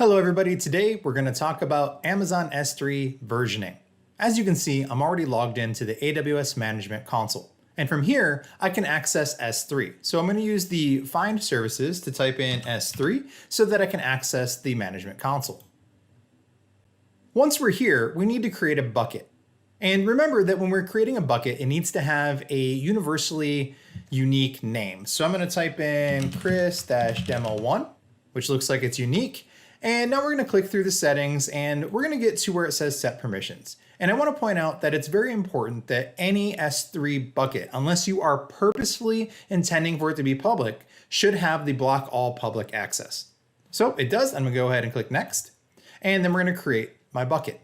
Hello everybody, today we're going to talk about Amazon S3 versioning. As you can see, I'm already logged into the AWS Management Console. And from here, I can access S3. So I'm going to use the find services to type in S3 so that I can access the Management Console. Once we're here, we need to create a bucket. And remember that when we're creating a bucket, it needs to have a universally unique name. So I'm going to type in Chris-demo1, which looks like it's unique. And now we're going to click through the settings and we're going to get to where it says set permissions. And I want to point out that it's very important that any S3 bucket, unless you are purposefully intending for it to be public, should have the block all public access. So it does. I'm going to go ahead and click next. And then we're going to create my bucket.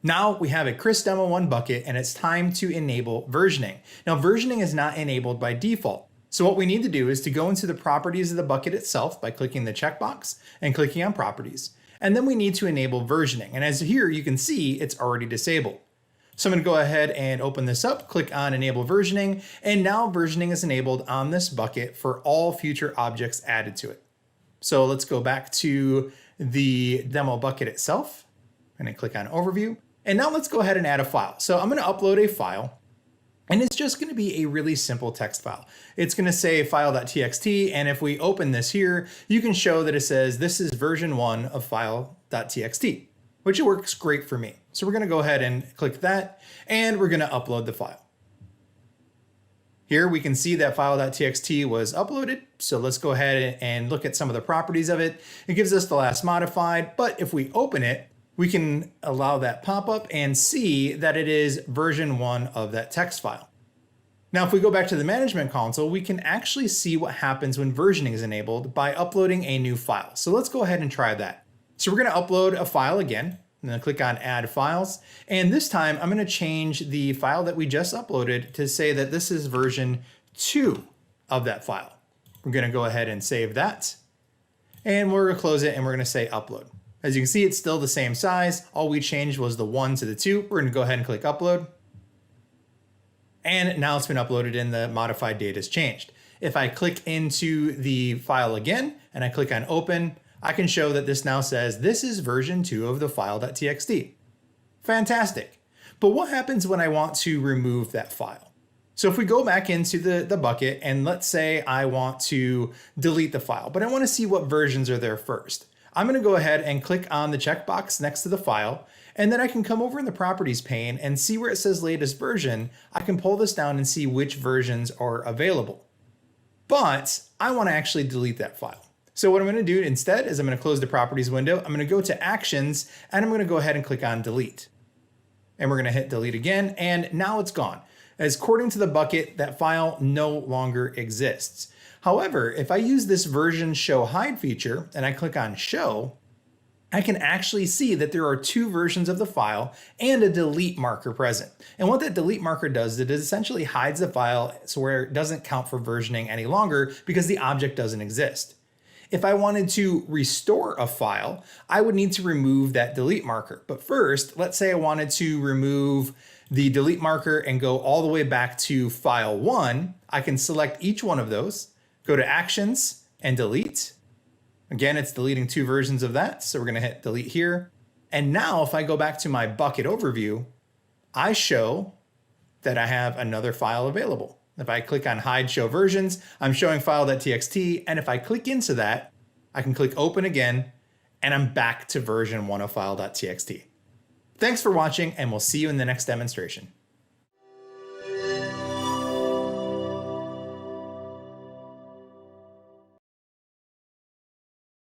Now we have a Chris-demo1 bucket and it's time to enable versioning. Now versioning is not enabled by default. So what we need to do is to go into the properties of the bucket itself by clicking the checkbox and clicking on properties. And then we need to enable versioning. And as here you can see, it's already disabled. So I'm going to go ahead and open this up, click on enable versioning. And now versioning is enabled on this bucket for all future objects added to it. So let's go back to the demo bucket itself. I'm going to click on overview. And now let's go ahead and add a file. So I'm going to upload a file. And it's just going to be a really simple text file. It's going to say file.txt. And if we open this here, you can show that it says this is version 1 of file.txt, which works great for me. So we're going to go ahead and click that and we're going to upload the file. Here we can see that file.txt was uploaded. So let's go ahead and look at some of the properties of it. It gives us the last modified, but if we open it, we can allow that pop up and see that it is version 1 of that text file. Now, if we go back to the Management Console, we can actually see what happens when versioning is enabled by uploading a new file. So let's go ahead and try that. So we're going to upload a file again. I'm going to click on Add Files. And this time I'm going to change the file that we just uploaded to say that this is version 2 of that file. We're going to go ahead and save that. And we're going to close it and we're going to say Upload. As you can see, it's still the same size. All we changed was the 1 to the 2. We're going to go ahead and click upload. And now it's been uploaded and the modified data is changed. If I click into the file again and I click on open, I can show that this now says this is version 2 of the file.txt. Fantastic. But what happens when I want to remove that file? So if we go back into the bucket and let's say I want to delete the file, but I want to see what versions are there first. I'm going to go ahead and click on the checkbox next to the file, and then I can come over in the properties pane and see where it says latest version. I can pull this down and see which versions are available. But I want to actually delete that file. So what I'm going to do instead is I'm going to close the properties window. I'm going to go to actions and I'm going to go ahead and click on delete. And we're going to hit delete again. And now it's gone. As according to the bucket, that file no longer exists. However, if I use this version show hide feature and I click on show, I can actually see that there are 2 versions of the file and a delete marker present. And what that delete marker does is it essentially hides the file so where it doesn't count for versioning any longer because the object doesn't exist. If I wanted to restore a file, I would need to remove that delete marker. But first, let's say I wanted to remove the delete marker and go all the way back to file 1. I can select each one of those. Go to actions and delete. Again, it's deleting 2 versions of that. So we're going to hit delete here. And now if I go back to my bucket overview, I show that I have another file available. If I click on hide show versions, I'm showing file.txt. And if I click into that, I can click open again and I'm back to version 1 of file.txt. Thanks for watching and we'll see you in the next demonstration.